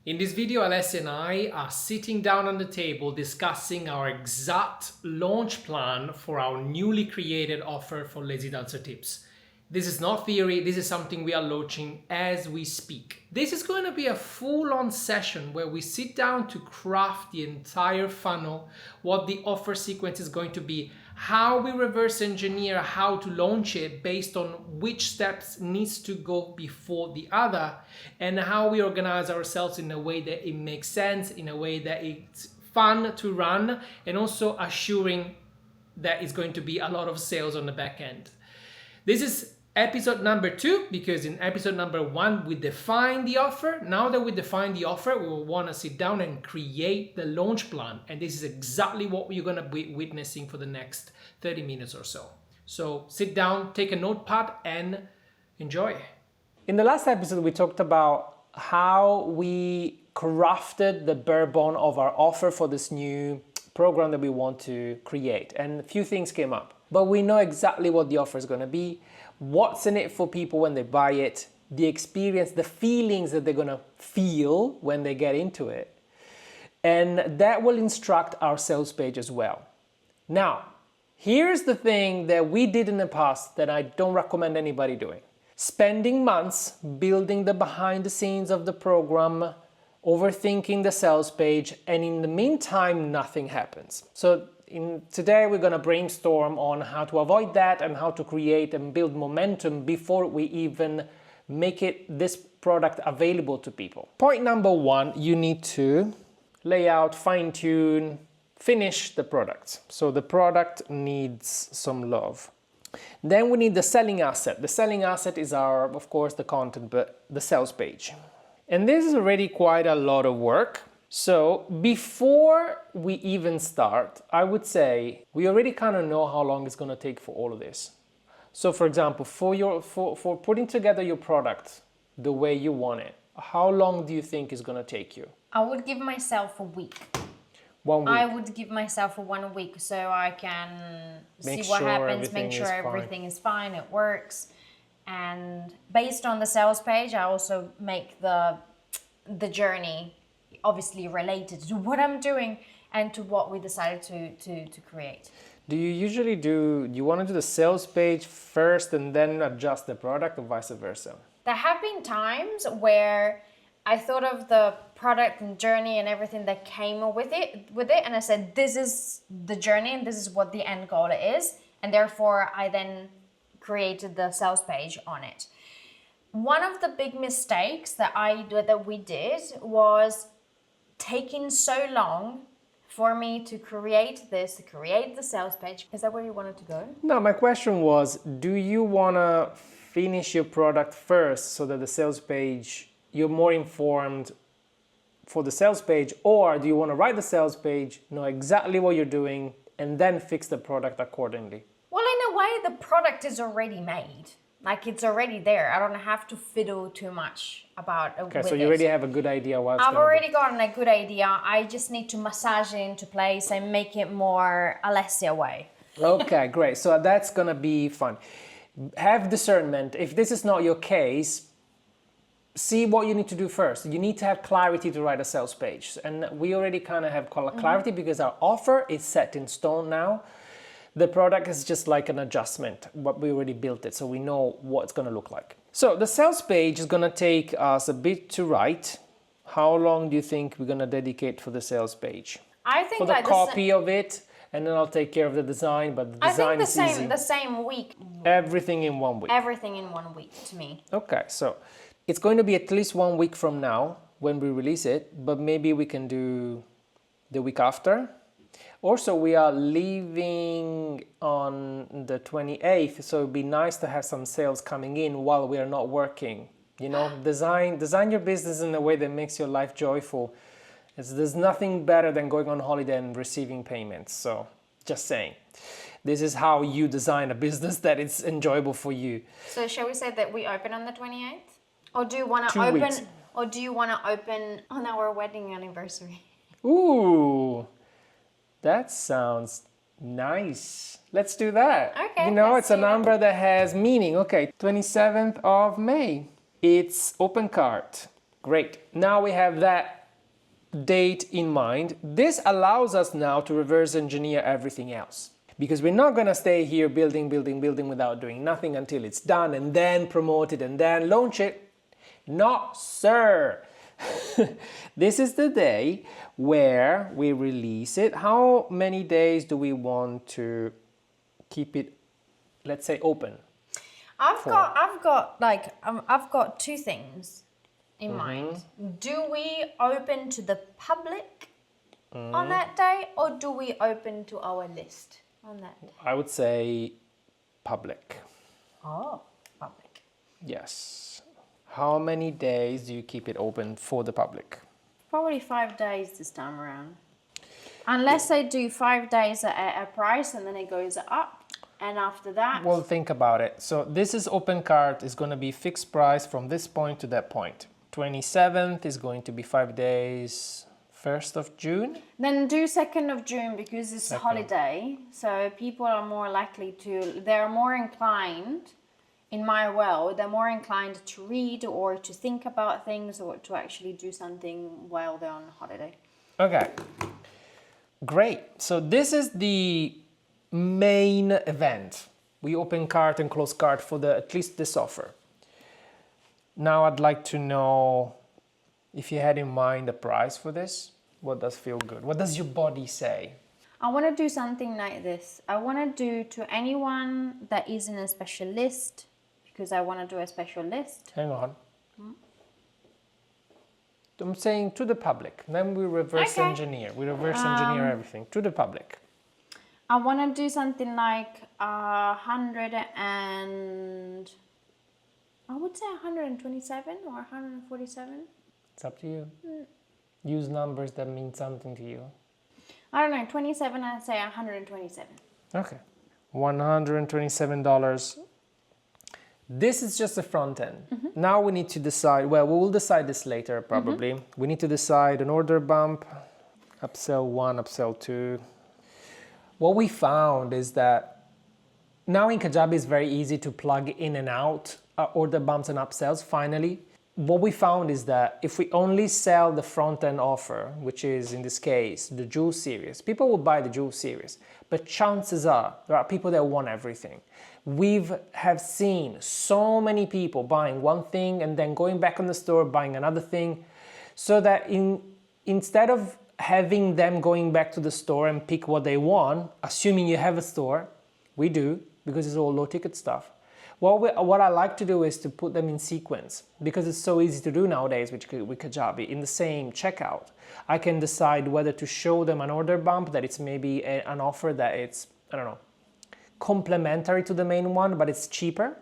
In this video, Alessia and I are sitting down on the table discussing our exact launch plan for our newly created offer for Lazy Dancer Tips. This is not theory, this is something we are launching as we speak. This is going to be a full-on session where we sit down to craft the entire funnel, what the offer sequence is going to be, how we reverse engineer how to launch it based on which steps needs to go before the other, and how we organize ourselves in a way that it makes sense, in a way that it's fun to run, and also assuring that it's going to be a lot of sales on the back end. This is episode number 2, because in episode number 1 we defined the offer. Now that we defined the offer, we will want to sit down and create the launch plan, and this is exactly what we're going to be witnessing for the next 30 minutes or so. So sit down, take a notepad, and enjoy. In the last episode we talked about how we crafted the bare bone of our offer for this new program that we want to create, and a few things came up. But we know exactly what the offer is going to be, what's in it for people when they buy it, the experience, the feelings that they're going to feel when they get into it. And that will instruct our sales page as well. Now, here's the thing that we did in the past that I don't recommend anybody doing. Spending months building the behind the scenes of the program, overthinking the sales page, and in the meantime, nothing happens. So today we're going to brainstorm on how to avoid that and how to create and build momentum before we even make this product available to people. Point number 1, you need to lay out, fine-tune, finish the product. So the product needs some love. Then we need the selling asset. The selling asset is of course, the content, but the sales page. And this is already quite a lot of work. So before we even start, I would say we already kind of know how long it's going to take for all of this. So for example, for putting together your product the way you want it, how long do you think is going to take you? I would give myself a week. 1 week? I would give myself a 1 week so I can see what happens, make sure everything is fine, it works. And based on the sales page, I also make the journey obviously related to what I'm doing and to what we decided to create. Do you want to do the sales page first and then adjust the product, or vice versa? There have been times where I thought of the product and journey and everything that came with it, and I said, this is the journey and this is what the end goal is, and therefore I then created the sales page on it. One of the big mistakes that we did was taking so long for me to create the sales page. Is that where you wanted to go? No, my question was, do you want to finish your product first so that the sales page, you're more informed for the sales page, or do you want to write the sales page, know exactly what you're doing, and then fix the product accordingly? Well, in a way, the product is already made. Like, it's already there. I don't have to fiddle too much about it. Okay, so you already have a good idea what it's I've already gotten a good idea. I just need to massage it into place and make it more Alessia way. Okay, great. So that's going to be fun. Have discernment. If this is not your case, see what you need to do first. You need to have clarity to write a sales page. And we already kind of have clarity because our offer is set in stone now. The product is just like an adjustment, but we already built it, so we know what it's going to look like. So the sales page is going to take us a bit to write. How long do you think we're going to dedicate for the sales page? I think for the copy of it, and then I'll take care of the design, but the design is easy. The same week. Everything in 1 week. Everything in 1 week to me. Okay, so it's going to be at least 1 week from now when we release it, but maybe we can do the week after. Also, we are leaving on the 28th, so it'd be nice to have some sales coming in while we are not working. You know, design your business in a way that makes your life joyful. There's nothing better than going on holiday and receiving payments. So, just saying. This is how you design a business that is enjoyable for you. So, shall we say that we open on the 28th? Or do you want to 2 open? weeks. Or do you want to open on our wedding anniversary? Ooh. That sounds nice. Let's do that. Okay. You know, it's a number that has meaning. Okay, 27th of May. It's open cart. Great. Now we have that date in mind, this allows us now to reverse engineer everything else. Because we're not going to stay here building without doing nothing until it's done and then promote it and then launch it. No, sir. This is the day where we release it. How many days do we want to keep it, let's say, open? I've got two things in mind. Do we open to the public on that day, or do we open to our list on that day? I would say public. Oh, public. Yes. How many days do you keep it open for the public? Probably 5 days this time around. Unless they do 5 days at a price and then it goes up. And after that... Well, think about it. So this is open cart is going to be fixed price from this point to that point. 27th is going to be 5 days. 1st of June? Then do 2nd of June because it's a holiday. So people are more likely to... They're more inclined, in my world, they're more inclined to read or to think about things or to actually do something while they're on holiday. Okay. Great. So this is the main event. We open cart and close cart for at least this offer. Now I'd like to know if you had in mind a price for this. What does feel good? What does your body say? I want to do something like this. I want to do to anyone that is in a special list, because I want to do a special list. Hang on. I'm saying to the public. Then we reverse engineer. We reverse engineer everything to the public. I want to do something like 100 and... I would say 127 or 147. It's up to you. Use numbers that mean something to you. I don't know, 27, I'd say 127. Okay. $127. This is just the front end. Now we need to decide, well, we will decide this later probably. We need to decide an order bump, upsell 1, upsell 2. What we found is that now in Kajabi it's very easy to plug in and out order bumps and upsells finally. What we found is that if we only sell the front-end offer, which is in this case the Jewel series, people will buy the Jewel series, but chances are there are people that want everything. Have seen so many people buying one thing and then going back on the store buying another thing, so that instead of having them going back to the store and pick what they want, assuming you have a store, we do because it's all low-ticket stuff. What I like to do is to put them in sequence because it's so easy to do nowadays with Kajabi. In the same checkout, I can decide whether to show them an order bump that it's maybe an offer that it's, I don't know, complementary to the main one, but it's cheaper.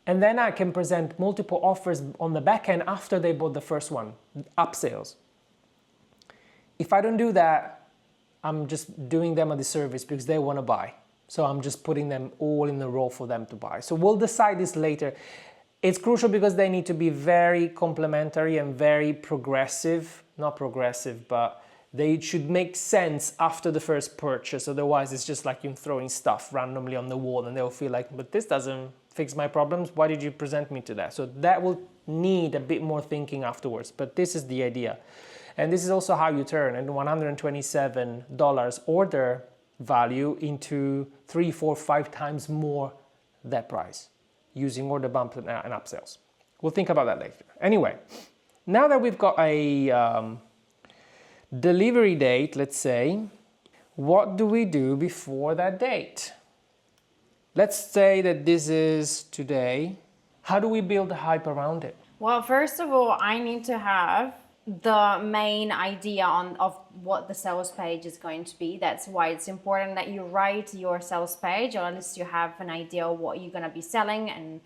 And then I can present multiple offers on the back end after they bought the first one, upsales. If I don't do that, I'm just doing them a disservice because they want to buy. So I'm just putting them all in a row for them to buy. So we'll decide this later. It's crucial because they need to be very complementary and very progressive. Not progressive, but they should make sense after the first purchase. Otherwise, it's just like you throwing stuff randomly on the wall and they'll feel like, but this doesn't fix my problems. Why did you present me to that? So that will need a bit more thinking afterwards. But this is the idea. And this is also how you turn a $127 order value into 3, 4, 5 times more that price using order bump and upsells. We'll think about that later. Anyway, now that we've got a delivery date, let's say, what do we do before that date? Let's say that this is today. How do we build a hype around it? Well, first of all, I need to have the main idea of what the sales page is going to be. That's why it's important that you write your sales page, or at least you have an idea of what you're going to be selling, and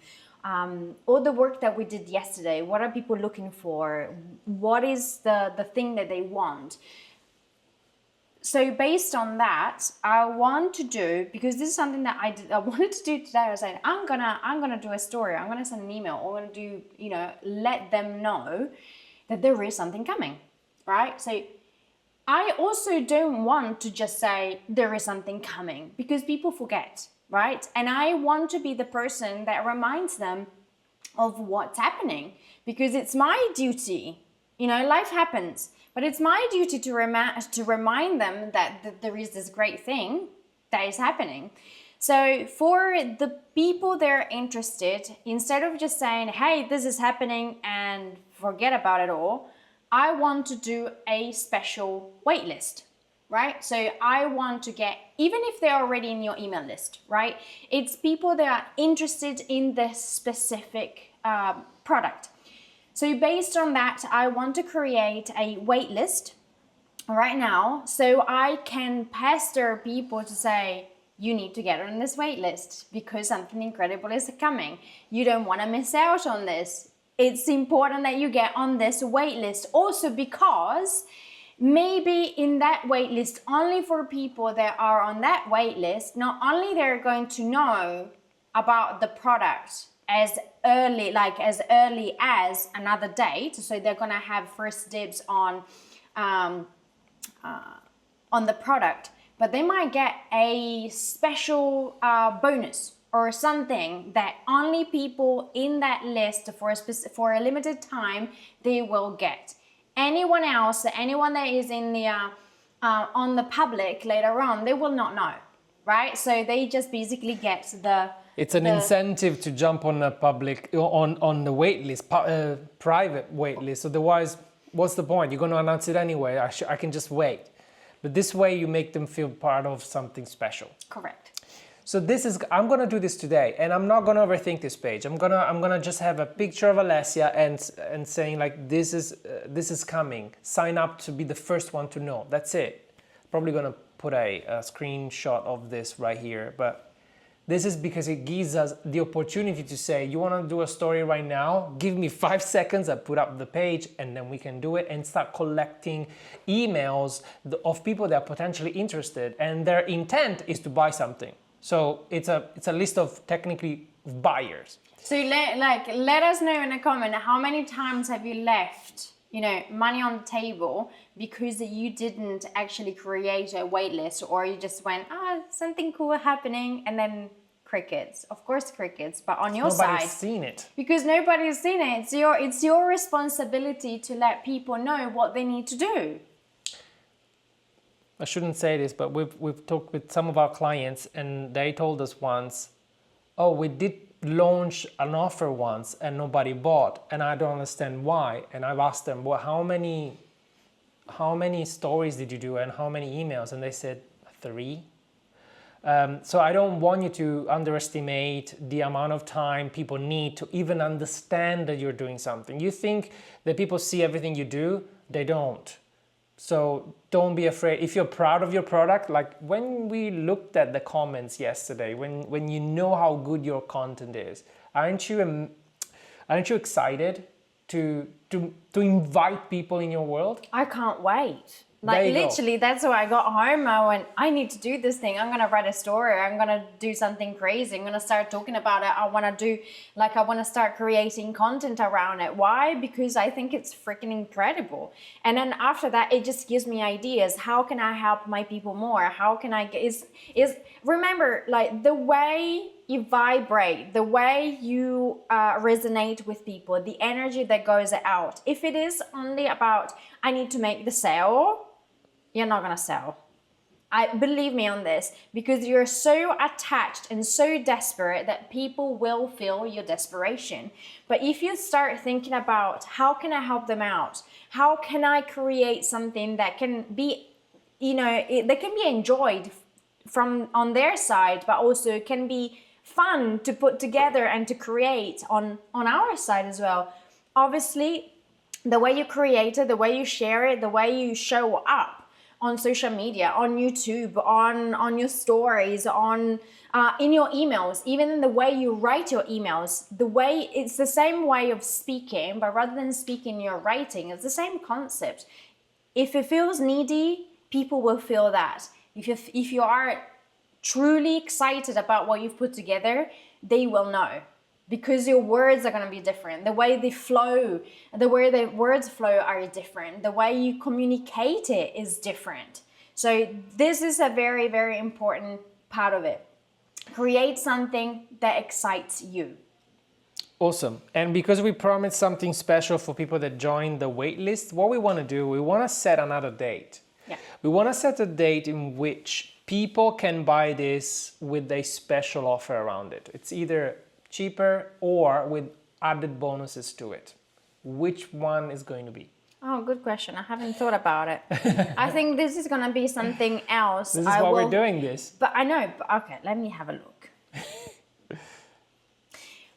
all the work that we did yesterday. What are people looking for? What is the thing that they want? So based on that, I want to do, because this is something that I wanted to do today. I was saying, I'm gonna do a story. I'm gonna send an email. I'm gonna do, let them know that there is something coming, right? So I also don't want to just say there is something coming, because people forget, right? And I want to be the person that reminds them of what's happening, because it's my duty Life happens, but it's my duty to remind them that there is this great thing that is happening. So for the people that are interested, instead of just saying, hey, this is happening and forget about it all, I want to do a special waitlist, right? So I want to get, even if they're already in your email list, right? It's people that are interested in this specific product. So based on that, I want to create a waitlist right now so I can pester people to say, you need to get on this wait list because something incredible is coming. You don't want to miss out on this. It's important that you get on this wait list also because maybe in that wait list, only for people that are on that wait list, not only they're going to know about the product as early as another date, so they're going to have first dibs on the product, but they might get a special bonus or something that only people in that list for a limited time they will get. Anyone else, anyone that is in the on the public later on, they will not know, right? So they just basically get the. It's an incentive to jump on a public on the wait list, private wait list. Otherwise, what's the point? You're going to announce it anyway. I can just wait. But this way you make them feel part of something special. Correct. So I'm gonna do this today, and I'm not gonna overthink this page. I'm gonna just have a picture of Alessia and saying like this is coming. Sign up to be the first one to know. That's it. Probably gonna put a screenshot of this right here, but this is because it gives us the opportunity to say, you want to do a story right now? Give me 5 seconds, I put up the page, and then we can do it and start collecting emails of people that are potentially interested, and their intent is to buy something. So it's a list of technically buyers. So let us know in a comment, how many times have you left money on the table because you didn't actually create a wait list, or you just went, something cool happening, and then crickets. Of course crickets, but on your side. Nobody's seen it. Because nobody's seen it. It's your responsibility to let people know what they need to do. I shouldn't say this, but we've talked with some of our clients, and they told us once, oh, we did launch an offer once and nobody bought, and I don't understand why. And I've asked them, well, how many stories did you do and how many emails? And they said 3. So I don't want you to underestimate the amount of time people need to even understand that you're doing something. You think that people see everything you do, they don't. So don't be afraid. If you're proud of your product, like when we looked at the comments yesterday, when you know how good your content is, aren't you excited to invite people in your world? I can't wait. Like literally, that's why I got home. I went, I need to do this thing. I'm going to write a story. I'm going to do something crazy. I'm going to start talking about it. I want to start creating content around it. Why? Because I think it's freaking incredible. And then after that, it just gives me ideas. How can I help my people more? How can I remember, like, the way you vibrate, the way you resonate with people, the energy that goes out. If it is only about, I need to make the sale, you're not gonna sell. Believe me on this, because you're so attached and so desperate that people will feel your desperation. But if you start thinking about, how can I help them out? How can I create something that can be, that can be enjoyed from on their side, but also can be fun to put together and to create on our side as well. Obviously, the way you create it, the way you share it, the way you show up on social media, on YouTube, on your stories, on in your emails, even in the way you write your emails, it's the same way of speaking, but rather than speaking, you're writing. It's the same concept. If it feels needy, people will feel that. If you are truly excited about what you've put together, they will know, because your words are going to be different. The way they flow, the way the words flow are different. The way you communicate it is different. So this is a very, very important part of it. Create something that excites you. Awesome. And because we promised something special for people that join the waitlist, what we want to do, we want to set another date. Yeah. We want to set a date in which people can buy this with a special offer around it. It's either cheaper or with added bonuses to it. Which one is going to be? Oh, good question. I haven't thought about it. I think this is going to be something else. This is why we're doing this. But I know, okay, let me have a look.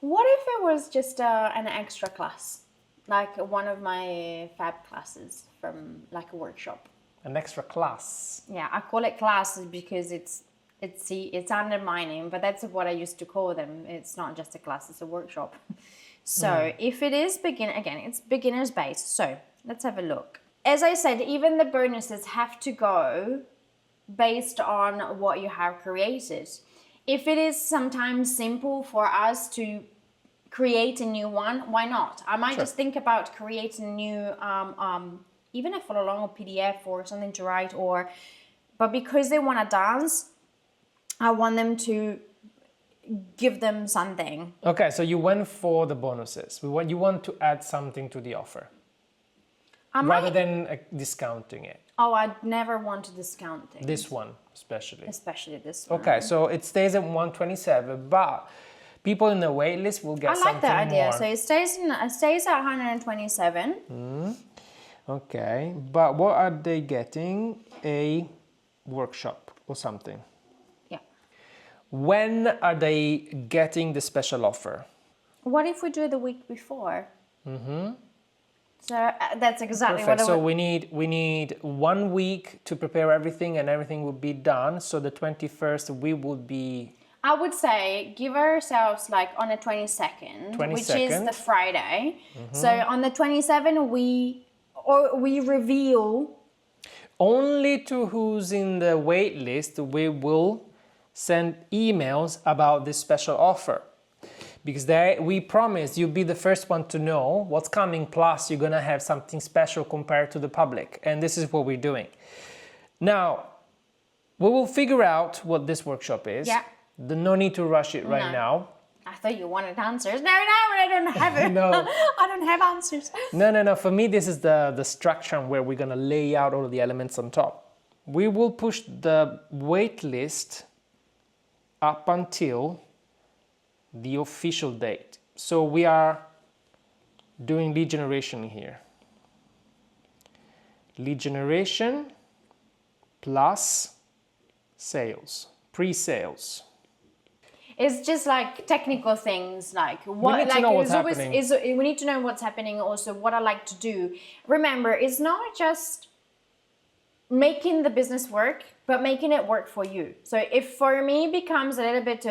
What if it was just an extra class? Like one of my fab classes from like a workshop. An extra class. Yeah, I call it classes because it's undermining, but that's what I used to call them. It's not just a class, it's a workshop. So if it is it's beginner's based. So let's have a look. As I said, even the bonuses have to go based on what you have created. If it is sometimes simple for us to create a new one, why not? I might just think about creating a new, even a follow along or PDF or something to write, but because they want to dance, I want them to give them something. Okay, so you went for the bonuses. You want to add something to the offer rather than discounting it. Oh, I'd never want to discount things. This one, especially. Especially this one. Okay, so it stays at 127, but people in the wait list will get something more. I like that idea. So it stays at 127. Okay, but what are they getting? A workshop or something. Yeah. When are they getting the special offer? What if we do it the week before? So that's exactly Perfect. what So we need 1 week to prepare everything, and everything will be done. So the 21st we would be. I would say give ourselves like on the 22nd, which is the Friday. So on the 27th we reveal. Only to who's in the wait list we will send emails about this special offer. Because we promise you'll be the first one to know what's coming, plus you're gonna have something special compared to the public. And this is what we're doing. Now, we will figure out what this workshop is. Yeah. No need to rush it right now. I thought you wanted answers. No, I don't have it. No. I don't have answers. No. For me, this is the structure where we're gonna lay out all the elements on top. We will push the wait list up until the official date. So we are doing lead generation here. Lead generation plus sales, pre-sales. It's just like technical things, like what. We need to know what's happening. We need to know what's happening. Also, what I like to do. Remember, it's not just making the business work, but making it work for you. So if for me becomes a little bit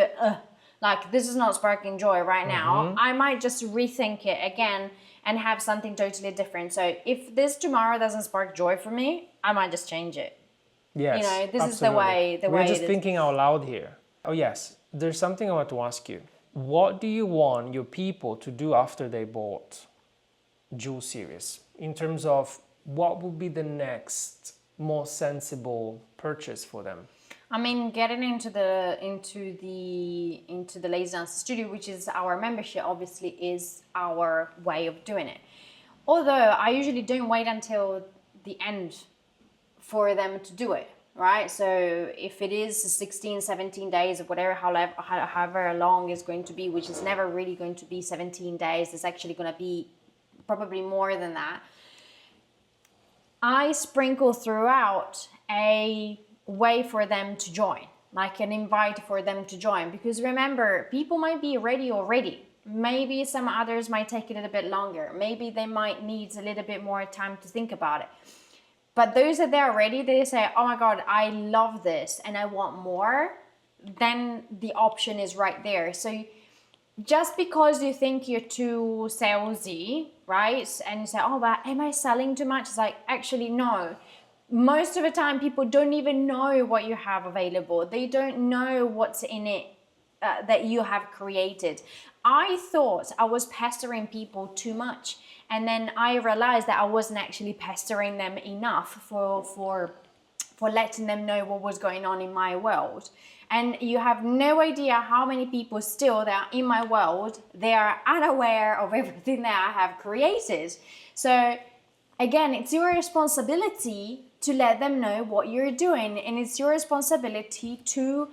like this is not sparking joy right now, I might just rethink it again and have something totally different. So if this tomorrow doesn't spark joy for me, I might just change it. Yes, this is the way. We're just thinking out loud here. Oh yes, there's something I want to ask you. What do you want your people to do after they bought Jewel Series? In terms of what would be the next more sensible purchase for them? I mean, getting into the Lazy Dance Studio, which is our membership, obviously is our way of doing it. Although I usually don't wait until the end for them to do it, right? So if it is 16, 17 days or whatever, however long it's going to be, which is never really going to be 17 days, it's actually going to be probably more than that. I sprinkle throughout a way for them to join, like an invite for them to join, because remember, people might be ready already. Maybe some others might take a little bit longer. Maybe they might need a little bit more time to think about it. But those that they're ready, they say, oh my God, I love this and I want more, then the option is right there. So just because you think you're too salesy, right? And you say, oh, but am I selling too much? It's like, actually, no. Most of the time, people don't even know what you have available. They don't know what's in it that you have created. I thought I was pestering people too much. And then I realized that I wasn't actually pestering them enough for for letting them know what was going on in my world. And you have no idea how many people still that are in my world, they are unaware of everything that I have created. So again, it's your responsibility to let them know what you're doing, and it's your responsibility to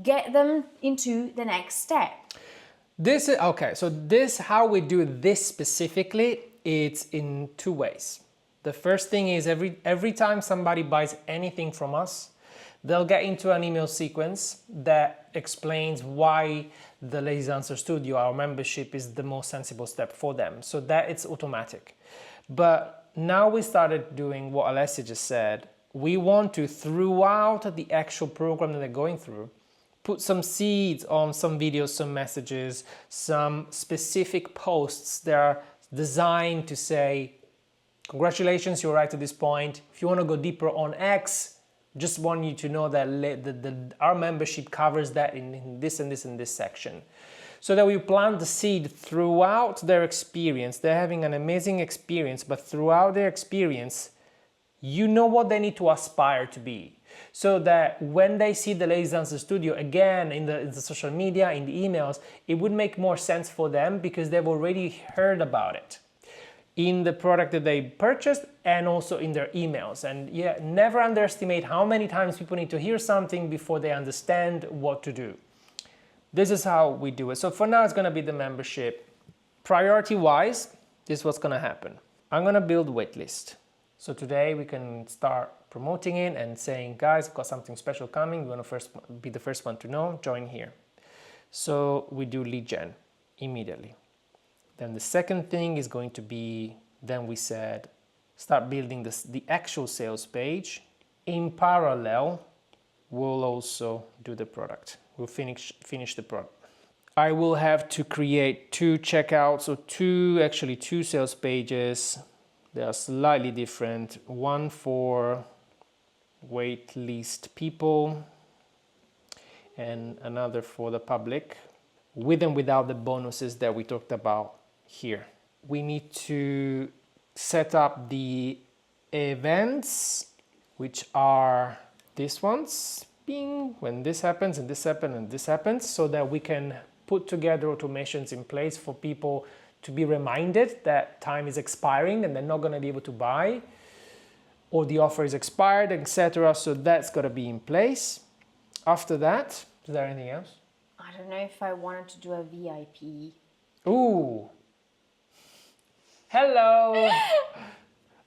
get them into the next step. This is okay. So this, how we do this specifically, it's in two ways. The first thing is every time somebody buys anything from us, they'll get into an email sequence that explains why the Lazy Dancer Studio, our membership, is the most sensible step for them. So that it's automatic. But now we started doing what Alessia just said. We want to, throughout the actual program that they're going through, put some seeds on some videos, some messages, some specific posts that are designed to say, congratulations, you're right to this point. If you want to go deeper on X, just want you to know that our membership covers that in this and this and this section. So that we plant the seed throughout their experience. They're having an amazing experience, but throughout their experience, you know what they need to aspire to be. So that when they see the Lazy Dancer Studio again in the social media, in the emails, it would make more sense for them because they've already heard about it in the product that they purchased and also in their emails. And yeah, never underestimate how many times people need to hear something before they understand what to do. This is how we do it. So for now, it's going to be the membership. Priority-wise, this is what's going to happen. I'm going to build waitlist. So today we can start promoting it and saying, guys, I've got something special coming. We want to be the first one to know. Join here. So we do lead gen immediately. Then the second thing is going to be, then we said, start building the actual sales page. In parallel, we'll also do the product. We'll finish the product. I will have to create 2 checkouts, or two sales pages. They are slightly different. One for wait list people and another for the public, with and without the bonuses that we talked about here. We need to set up the events, which are these ones. Bing, when this happens and this happens and this happens, so that we can put together automations in place for people to be reminded that time is expiring and they're not going to be able to buy, or the offer is expired, etc. So that's got to be in place. After that, is there anything else? I don't know if I wanted to do a VIP. Ooh. Hello.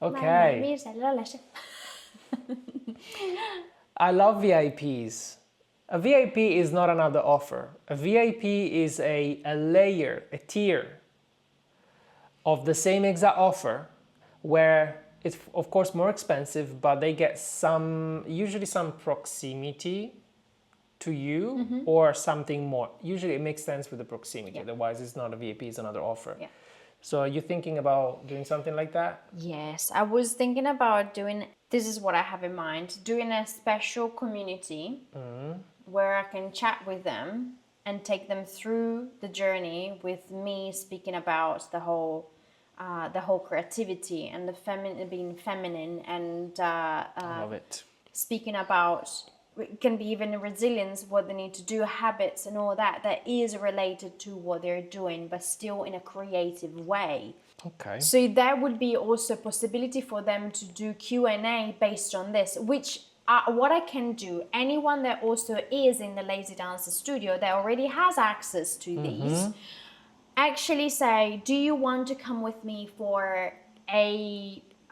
Okay. My name is Alessia. I love VIPs. A VIP is not another offer. A VIP is a layer, a tier of the same exact offer, where it's of course more expensive, but they get usually some proximity to you, or something more. Usually it makes sense with the proximity. Yeah. Otherwise it's not a VIP, it's another offer. Yeah. So are you thinking about doing something like that? Yes, I was thinking about doing, this is what I have in mind, doing a special community where I can chat with them and take them through the journey with me speaking about the whole creativity and the being feminine, and I love it. Speaking about, it can be even resilience, what they need to do, habits and all that is related to what they're doing, but still in a creative way. Okay. So that would be also a possibility for them to do Q&A based on this, which what I can do, anyone that also is in the Lazy Dancer Studio that already has access to these, actually say, do you want to come with me for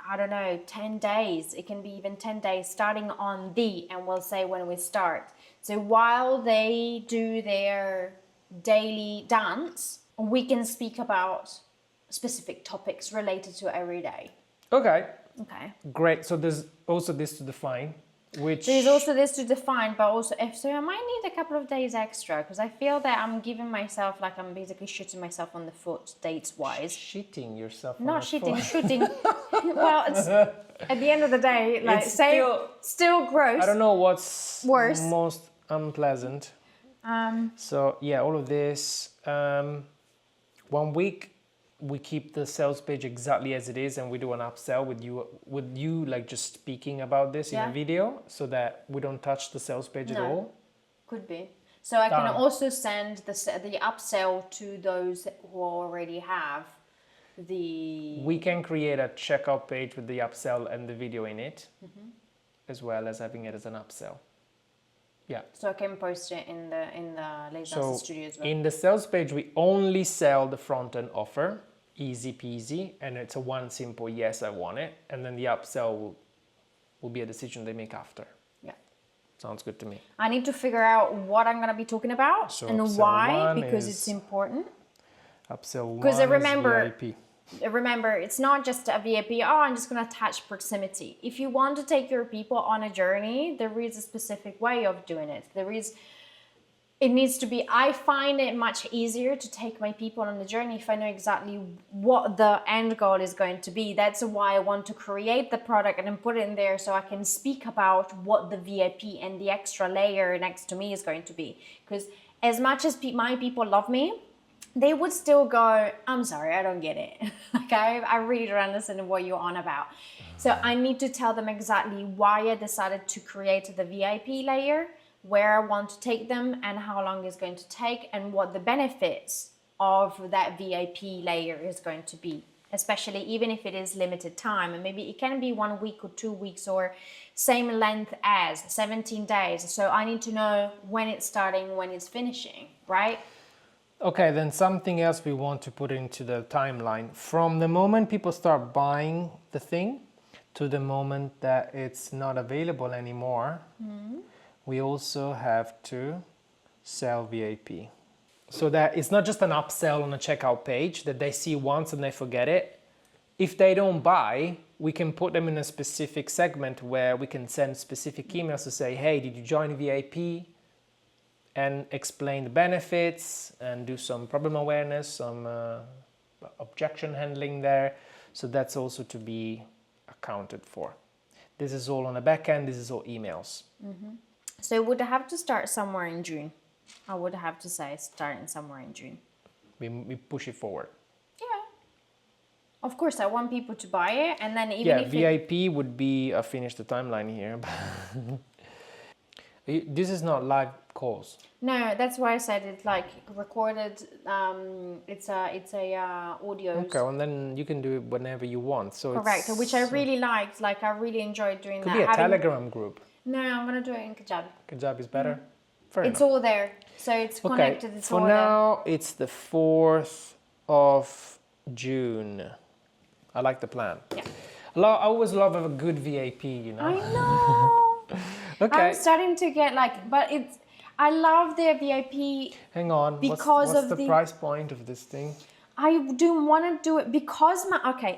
I don't know, 10 days. It can be even 10 days starting on and we'll say when we start. So while they do their daily dance, we can speak about specific topics related to every day. Okay. Okay. Great. So there's also this to define. There's also this to define, but also I might need a couple of days extra, because I feel that I'm giving myself, like I'm basically shooting myself on the foot dates-wise. Shitting yourself on Not the shitting, foot. shooting. Well, it's, at the end of the day, like, It's still gross. I don't know what's worse. Most unpleasant. So yeah, all of this. 1 week we keep the sales page exactly as it is, and we do an upsell with you like just speaking about this in a video, so that we don't touch the sales page at all. Could be. So I can Done. also send the upsell to those who already have the. We can create a checkout page with the upsell and the video in it, as well as having it as an upsell. Yeah. So I can post it in the Lazy Dancer Studio as well. In the sales page, we only sell the front end offer, easy peasy, and it's a one simple yes, I want it, and then the upsell will be a decision they make after. Yeah. Sounds good to me. I need to figure out what I'm gonna be talking about So and upsell why, one because is- it's important. Upsell one Because is remember, it's not just a VIP, oh, I'm just going to attach proximity. If you want to take your people on a journey, there is a specific way of doing it. It needs to be, I find it much easier to take my people on the journey if I know exactly what the end goal is going to be. That's why I want to create the product and then put it in there so I can speak about what the VIP and the extra layer next to me is going to be. Because as much as my people love me, they would still go, I'm sorry, I don't get it. Like, I really don't understand what you're on about. So I need to tell them exactly why I decided to create the VIP layer, where I want to take them and how long it's going to take and what the benefits of that VIP layer is going to be, especially even if it is limited time. And maybe it can be 1 week or 2 weeks or same length as 17 days. So I need to know when it's starting, when it's finishing, right? Okay, then something else we want to put into the timeline. From the moment people start buying the thing to the moment that it's not available anymore, we also have to sell VIP. So that it's not just an upsell on a checkout page that they see once and they forget it. If they don't buy, we can put them in a specific segment where we can send specific emails to say, hey, did you join VIP? And explain the benefits and do some problem awareness, some objection handling there. So that's also to be accounted for. This is all on the back end, this is all emails. So it would have to start somewhere in June. I would have to say starting somewhere in June. We push it forward. Yeah. Of course, I want people to buy it, and then even if VIP would be, I finished the timeline here. This is not live calls. No, that's why I said it's like recorded. It's a audio. Okay, and then you can do it whenever you want. So Correct, which I really liked. Like I really enjoyed doing could that. be a Telegram group. No, I'm gonna do it in Kajabi. Kajabi is better. Fair It's enough. all there, so it's connected. It's For all now, it's the 4th of June. I like the plan. Yeah. I always love a good VIP, you know. I know. Okay. I'm starting to get like, but it's. I love the VIP. Hang on. Because what's of the price point of this thing? I do want to do it because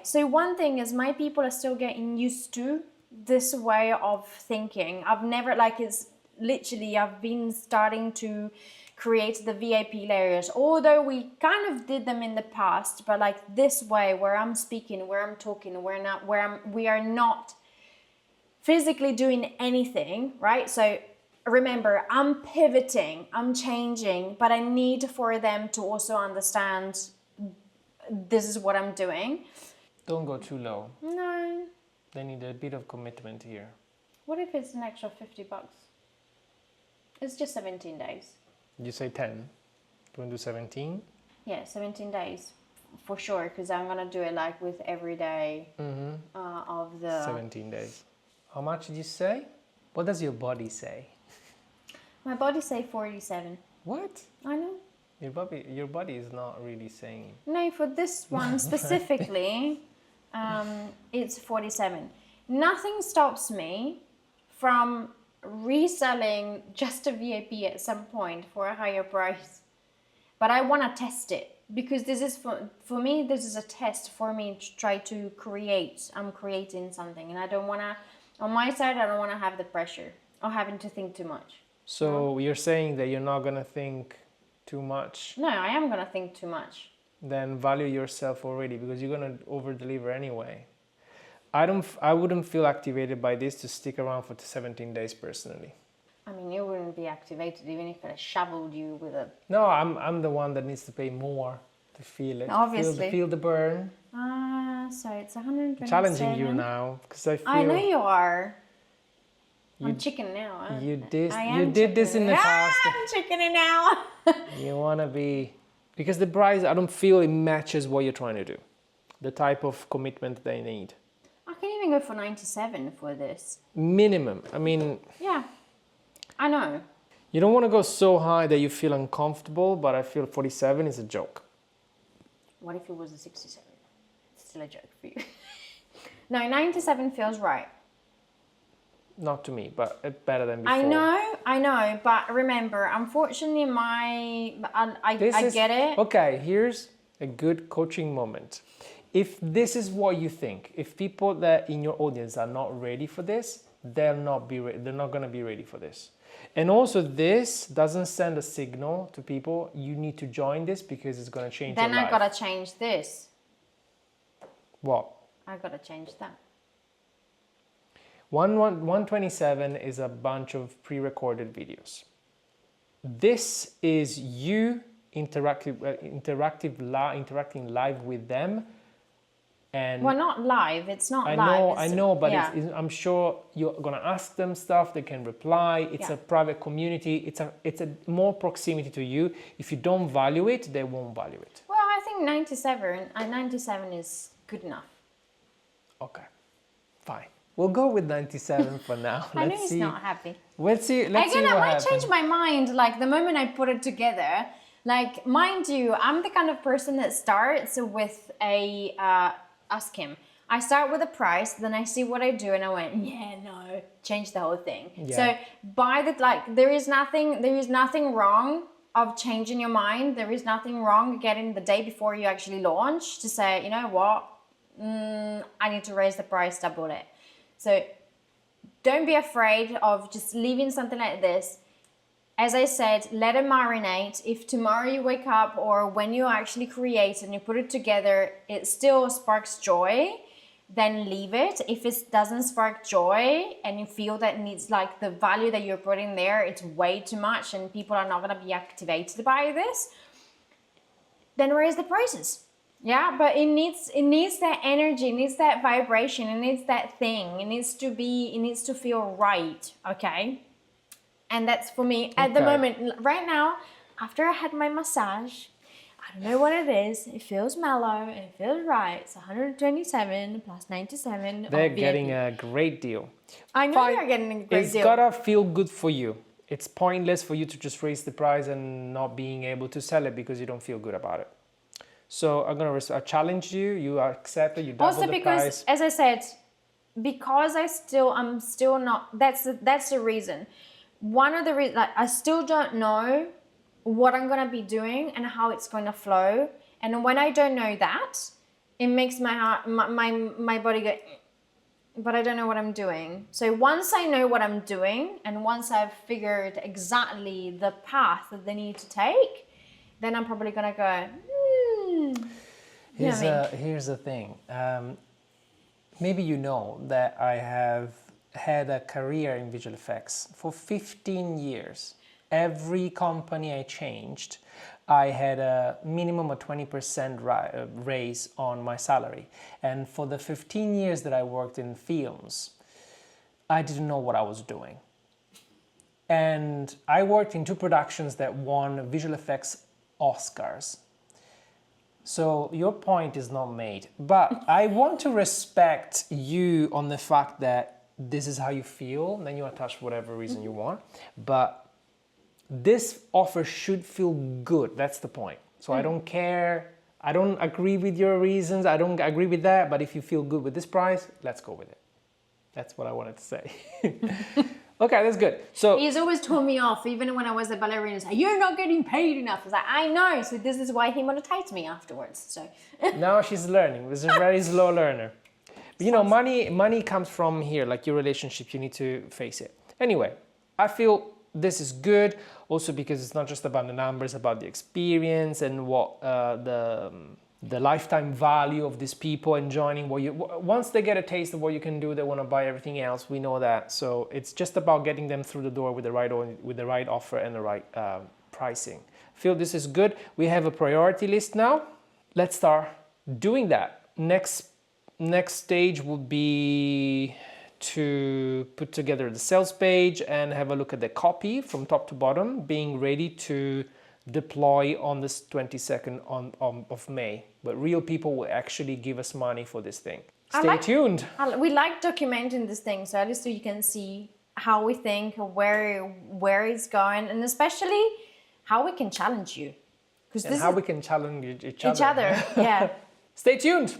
so one thing is my people are still getting used to this way of thinking. I've never I've been starting to create the VIP layers, although we kind of did them in the past, but like this way where I'm speaking, where I'm talking, we are not physically doing anything, right? So remember, I'm pivoting, I'm changing, but I need for them to also understand this is what I'm doing. Don't go too low. No. They need a bit of commitment here. What if it's an extra $50? It's just 17 days. You say 10. Do you want to do 17? Yeah, 17 days for sure, because I'm gonna do it like with every day of the 17 days. How much did you say? What does your body say? My body say 47. What? I know. Your body is not really saying. No, for this one specifically, it's 47. Nothing stops me from reselling just a VIP at some point for a higher price. But I want to test it because this is for me, this is a test for me to try to create. I'm creating something and I don't want to, on my side, I don't want to have the pressure of having to think too much. So you're saying that you're not going to think too much? No, I am going to think too much. Then value yourself already because you're going to over deliver anyway. I wouldn't feel activated by this to stick around for 17 days personally. I mean, you wouldn't be activated even if I shoveled you with a... No, I'm the one that needs to pay more to feel it. Obviously. Feel the burn. So it's 127. Challenging you now because I feel. I know you are. I'm chicken now. Huh? You did this in the past. I'm chickening now. You want to be, because the price, I don't feel it matches what you're trying to do. The type of commitment they need. I can even go for 97 for this. Minimum. I mean. Yeah, I know. You don't want to go so high that you feel uncomfortable, but I feel 47 is a joke. What if it was a 67? It's still a joke for you. No, 97 feels right. Not to me, but better than before. I know, but remember, unfortunately, I get it. Okay, here's a good coaching moment. If this is what you think, if people that in your audience are not ready for this, they're not going to be ready for this. And also, this doesn't send a signal to people, you need to join this because it's going to change your life. Then I got to change this. What? I got to change that. 127 is a bunch of pre-recorded videos. This is you interacting live with them. And well, not live. It's not live. I know, but yeah. I'm sure you're gonna ask them stuff. They can reply. It's a private community. It's a more proximity to you. If you don't value it, they won't value it. Well, I think 97 is good enough. Okay, fine. We'll go with 97 for now. I know he's not happy. Let's see. Again, I might change my mind. Like the moment I put it together. Like, mind you, I'm the kind of person that starts with a ask him. I start with a price, then I see what I do, and I went, yeah, no, change the whole thing. Yeah. So there is nothing wrong of changing your mind. There is nothing wrong getting the day before you actually launch to say, you know what, I need to raise the price, double it. So don't be afraid of just leaving something like this. As I said, let it marinate. If tomorrow you wake up or when you actually create and you put it together, it still sparks joy, then leave it. If it doesn't spark joy and you feel that it needs like the value that you're putting there, it's way too much and people are not going to be activated by this, then raise the prices. Yeah, but it needs that energy, it needs that vibration, it needs that thing, it needs to feel right, okay? And that's for me at the moment. Right now, after I had my massage, I don't know what it is. It feels mellow. It feels right. It's 127 plus 97. They're getting a great deal. I know they're getting a great deal. It's gotta feel good for you. It's pointless for you to just raise the price and not being able to sell it because you don't feel good about it. So I challenge you. You accept it. You double the price. Also because, as I said, because I'm still not. That's the reason. One of the reasons, like, I still don't know what I'm gonna be doing and how it's going to flow. And when I don't know that, it makes my heart, my body go, but I don't know what I'm doing. So once I know what I'm doing and once I've figured exactly the path that they need to take, then I'm probably gonna go, Here's the thing. Maybe you know that I have had a career in visual effects for 15 years. Every company I changed, I had a minimum of 20% raise on my salary. And for the 15 years that I worked in films, I didn't know what I was doing. And I worked in 2 productions that won visual effects Oscars. So your point is not made. But I want to respect you on the fact that this is how you feel, then you attach whatever reason you want. But this offer should feel good. That's the point. So I don't care. I don't agree with your reasons. I don't agree with that. But if you feel good with this price, let's go with it. That's what I wanted to say. Okay, that's good. So he's always told me off, even when I was a ballerina. He's like, you're not getting paid enough. I was like, I know. So this is why he monetized me afterwards. So now she's learning. She's a very slow learner. But, you know, money comes from here, like your relationship, you need to face it. Anyway, I feel this is good also because it's not just about the numbers, about the experience and what the lifetime value of these people and joining once they get a taste of what you can do, they want to buy everything else. We know that. So it's just about getting them through the door with the right offer and the right pricing. I feel this is good. We have a priority list now. let's start doing that. Next stage would be to put together the sales page and have a look at the copy from top to bottom, being ready to deploy on this 22nd of May. But real people will actually give us money for this thing. Stay tuned. We like documenting this thing, so at least you can see how we think, where it's going, and especially how we can challenge you. And how we can challenge each other. Yeah. Stay tuned.